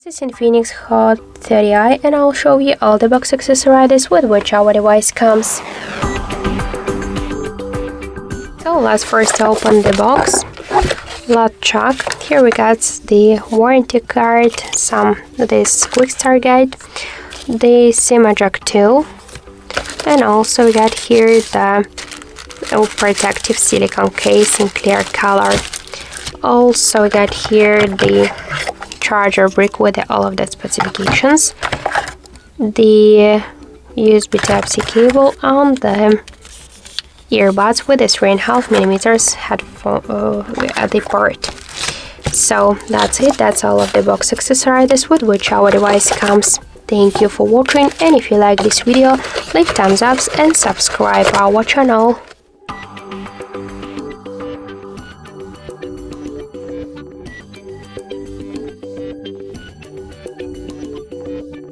This is INFINIX Hot 30i and I'll show you all the box accessories with which our device comes. So let's first open the box. Let's check. Here we got the warranty card, this quick start guide, the SIM eject tool, and also we got here the protective silicone case in clear color. Also we got here the charger brick with all of the specifications, the USB Type-C cable, and the earbuds with a 3.5mm headphone at the port. So that's it. That's all of the box accessories with which our device comes. Thank you for watching, and if you like this video, leave thumbs up and subscribe our channel.